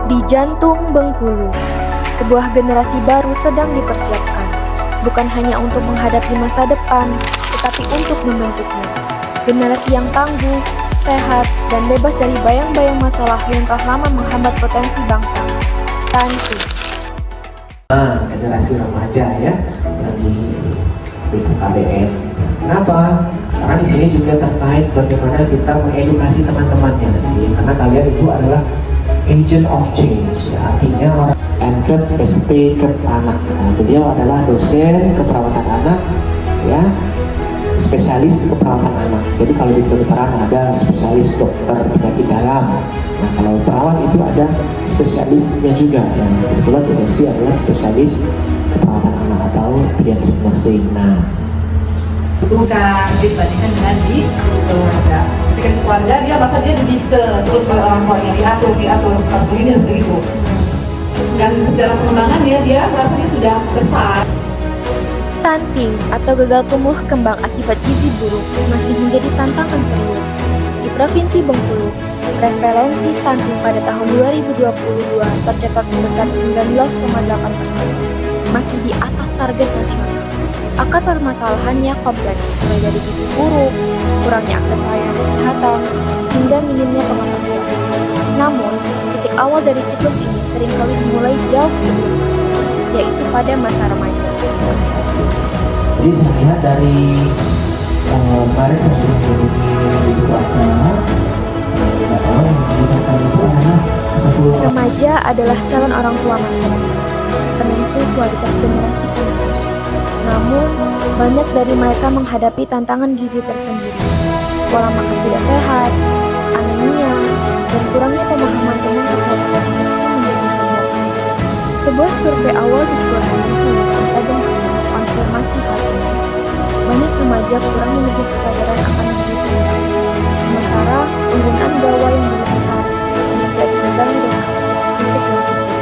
Di jantung Bengkulu, sebuah generasi baru sedang dipersiapkan, bukan hanya untuk menghadapi masa depan, tetapi untuk membentuknya. Generasi yang tangguh, sehat, dan bebas dari bayang-bayang masalah yang telah lama menghambat potensi bangsa. Stunting. Generasi remaja ya, yang di BKKBN. Kenapa? Karena di sini juga terkait bagaimana kita mengedukasi teman-temannya nanti, karena kalian itu adalah agent of change, ya, artinya orang Ankep SP ke anak. Nah, beliau adalah dosen keperawatan anak, ya, spesialis keperawatan anak. Jadi kalau di kedokteran ada spesialis dokter penyakit dalam. Nah, kalau perawat itu ada spesialisnya juga, yang kebetulan potensi adalah spesialis keperawatan anak atau pediatric nursing. Nah, bukan dibandingkan dengan di keluarga. Ketika di keluarga dia merasa dia terus oleh orang tuanya, diatur begini dan begitu. Dan dalam perkembangan dia merasa dia sudah besar. Stunting atau gagal tumbuh kembang akibat gizi buruk masih menjadi tantangan serius. Di Provinsi Bengkulu, prevalensi stunting pada tahun 2022 tercatat sebesar 19,8%, masih di atas target nasional. Akar permasalahannya kompleks, mulai dari gizi buruk, kurangnya akses layanan kesehatan, hingga minimnya pengetahuan. Namun, titik awal dari siklus ini seringkali dimulai jauh sebelumnya, yaitu pada masa remaja. jadi saya dari kemarin saya sudah menghubungi Ibu Aka, yang diberikan itu adalah 10 Remaja adalah calon orang tua masa depan, penentu kualitas generasi penerus. Namun, banyak dari mereka menghadapi tantangan gizi tersendiri, pola makan tidak sehat, anemia, dan kurangnya pemahaman tentang kesehatan reproduksi menjadi hambatan. Sebuah survei awal di Kelurahan Bengkulu, Kota Bengkulu, konfirmasi hal ini. Banyak remaja kurang memiliki kesadaran akan diri sendiri, sementara penggunaan gawai yang berlebihan tidak diimbangi dengan aktivitas fisik yang cukup.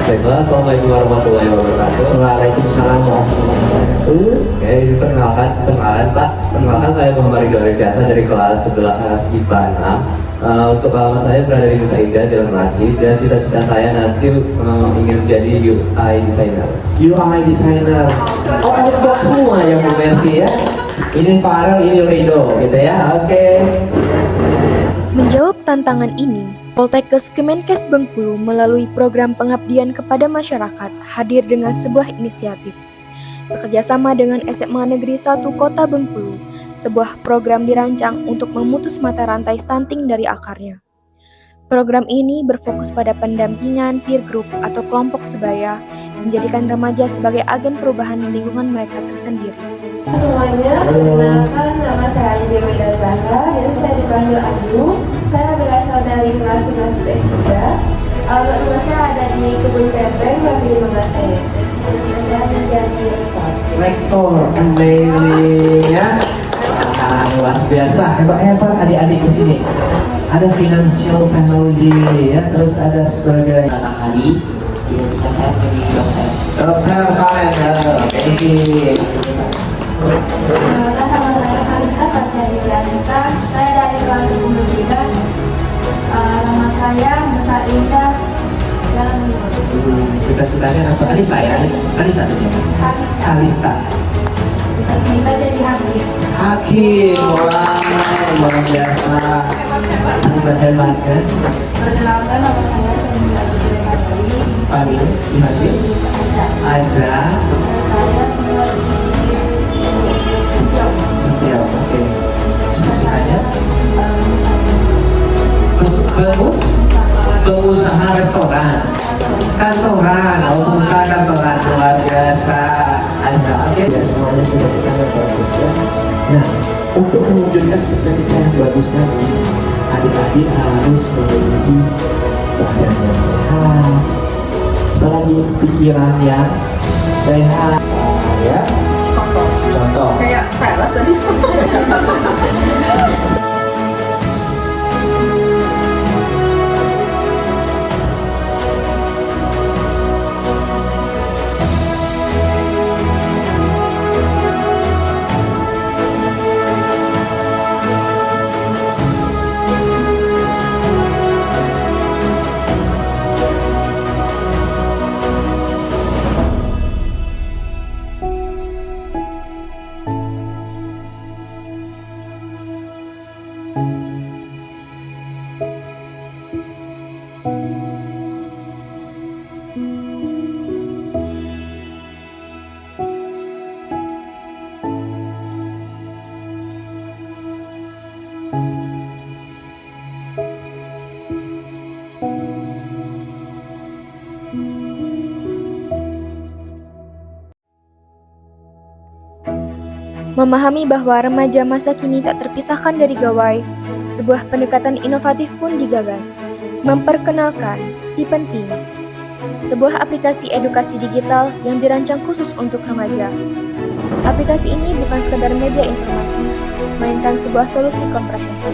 Baiklah, assalamualaikum warahmatullahi wabarakatuh. Waalaikumsalam warahmatullahi wabarakatuh. Oke, perkenalkan Pak. Perkenalkan saya Muhammad Ridho Arifyasa dari kelas 11 IPA 6. Untuk alamat saya berada di Nusa Indah, Jalan Melati, dan cita-cita saya nanti ingin menjadi UI designer. UI designer. Oh, ada box semua yang Bu Mercy ya. Ini Farel, ini Ridho, gitu ya. Oke. Menjawab tantangan ini, Poltekkes Kemenkes Bengkulu melalui program pengabdian kepada masyarakat hadir dengan sebuah inisiatif. Bekerjasama dengan SMA Negeri 1 Kota Bengkulu, sebuah program dirancang untuk memutus mata rantai stunting dari akarnya. Program ini berfokus pada pendampingan peer group atau kelompok sebaya, menjadikan remaja sebagai agen perubahan di lingkungan mereka tersendiri. Semuanya, perkenalkan nama saya Ayu Medan Zahra, dan saya dipanggil Ayu. Saya berasal dari kelas 11 PS3. Alamat rumah saya ada di Kebun Kepeng, Bami 15 E. Cita-cita saya menjadi Rektor, amazing ya. Luar biasa, hebat-hebat adik-adik di sini. Ada financial technology ya, terus ada sebagai hari cita-cita saya menjadi dokter. dokter kalian ya. Oke. Nama saya Kalista Fathia. Saya dari kelas 10 Nama saya Musa Indah Jalan Cita-citanya apa? Kalista ya? Kalista. Kalista. Cita-cita jadi hakim. Hakim, wah, luar biasa. Hebat-hebat kan? Perkenalkan nama saya Cemila Putri. Panggil, dipanggil Azra Saya tinggal di Setiap, oke. Cita-citanya pengusaha restoran, kantoran, pengusaha kantoran, luar biasa. Azra, oke. Ya, semuanya cita-citanya bagus ya. Nah, untuk mewujudkan cita-cita yang bagus tadi, adik-adik harus memiliki badan yang sehat, apalagi pikiran yang sehat, ya. Contoh. Kayak saya rasanya. Memahami bahwa remaja masa kini tak terpisahkan dari gawai, sebuah pendekatan inovatif pun digagas. Memperkenalkan Si Penting, sebuah aplikasi edukasi digital yang dirancang khusus untuk remaja. Aplikasi ini bukan sekadar media informasi, melainkan sebuah solusi komprehensif.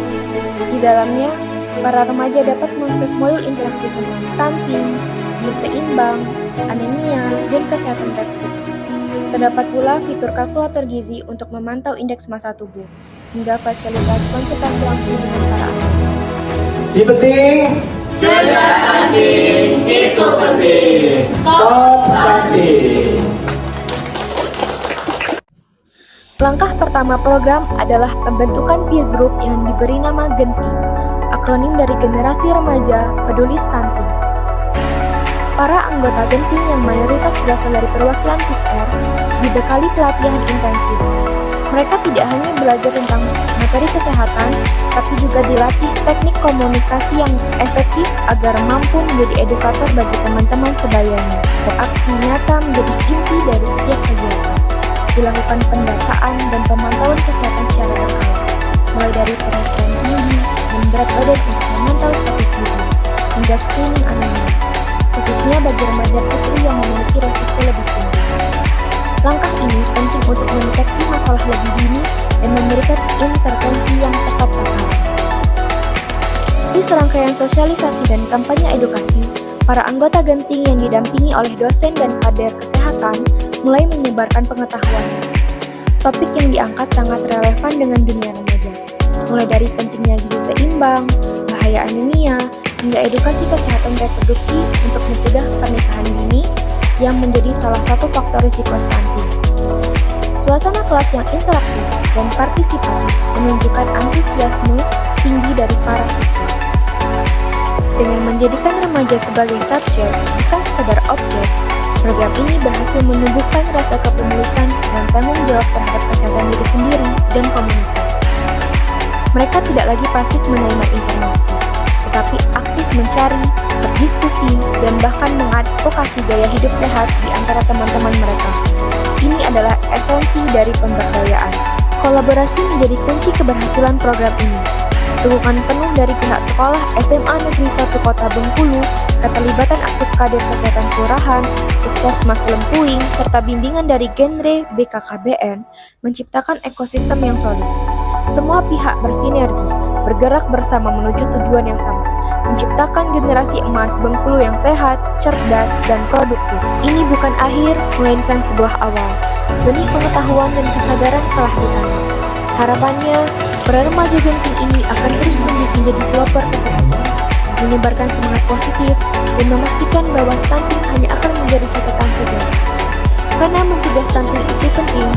Di dalamnya, para remaja dapat mengakses modul interaktif tentang stunting, gizi seimbang, anemia, dan kesehatan reproduksi. Terdapat pula fitur kalkulator gizi untuk memantau indeks massa tubuh, hingga fasilitas konsultasi langsung dengan para ahli. Si Penting, Cerdas stunting, itu penting. stop stunting. Langkah pertama program adalah pembentukan peer group yang diberi nama Genting, akronim dari Generasi Remaja Peduli Stunting. Para anggota Genting yang mayoritas berasal dari perwakilan PR dibekali pelatihan intensif. Mereka tidak hanya belajar tentang materi kesehatan, tapi juga dilatih teknik komunikasi yang efektif agar mampu menjadi edukator bagi teman-teman sebayanya. Beraksi nyata menjadi inti dari setiap kegiatan. Dilakukan pendataan dan pemantauan kesehatan secara berkala, mulai dari berat tinggi dan berat badan untuk memantau status gizi, hingga screening anemia, khususnya bagi remaja putri yang memiliki resiko lebih tinggi. Langkah ini penting untuk mendeteksi masalah lebih dini dan memberikan intervensi yang tepat sasaran. Di serangkaian sosialisasi dan kampanye edukasi, para anggota Genting yang didampingi oleh dosen dan kader kesehatan mulai menyebarkan pengetahuannya. Topik yang diangkat sangat relevan dengan dunia remaja, mulai dari pentingnya gizi seimbang, bahaya anemia, hingga edukasi kesehatan reproduksi untuk mencegah pernikahan dini yang menjadi salah satu faktor risiko stunting. Suasana kelas yang interaktif dan partisipatif menunjukkan antusiasme tinggi dari para siswa. Dengan menjadikan remaja sebagai subjek, bukan sekedar objek, program ini berhasil menumbuhkan rasa kepemilikan dan tanggung jawab terhadap kesehatan diri sendiri dan komunitas. Mereka tidak lagi pasif menerima informasi, tetapi aktif mencari, berdiskusi, dan bahkan mengadvokasi gaya hidup sehat di antara teman-teman mereka. Ini adalah esensi dari pemberdayaan. Kolaborasi menjadi kunci keberhasilan program ini. Dukungan penuh dari pihak sekolah SMA Negeri 1 Kota Bengkulu, keterlibatan aktif kader kesehatan kelurahan, Puskesmas Lempuing, serta bimbingan dari genre BKKBN menciptakan ekosistem yang solid. Semua pihak bersinergi, bergerak bersama menuju tujuan yang sama, menciptakan generasi emas Bengkulu yang sehat, cerdas, dan produktif. Ini bukan akhir, melainkan sebuah awal. Benih pengetahuan dan kesadaran telah ditanam. Harapannya, para remaja Genting ini akan terus tumbuh menjadi pelopor kesehatan, menyebarkan semangat positif, dan memastikan bahwa stunting hanya akan menjadi catatan sejarah. Karena mencegah stunting itu penting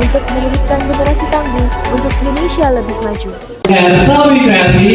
untuk melahirkan generasi tangguh untuk Indonesia lebih maju. Kreasi.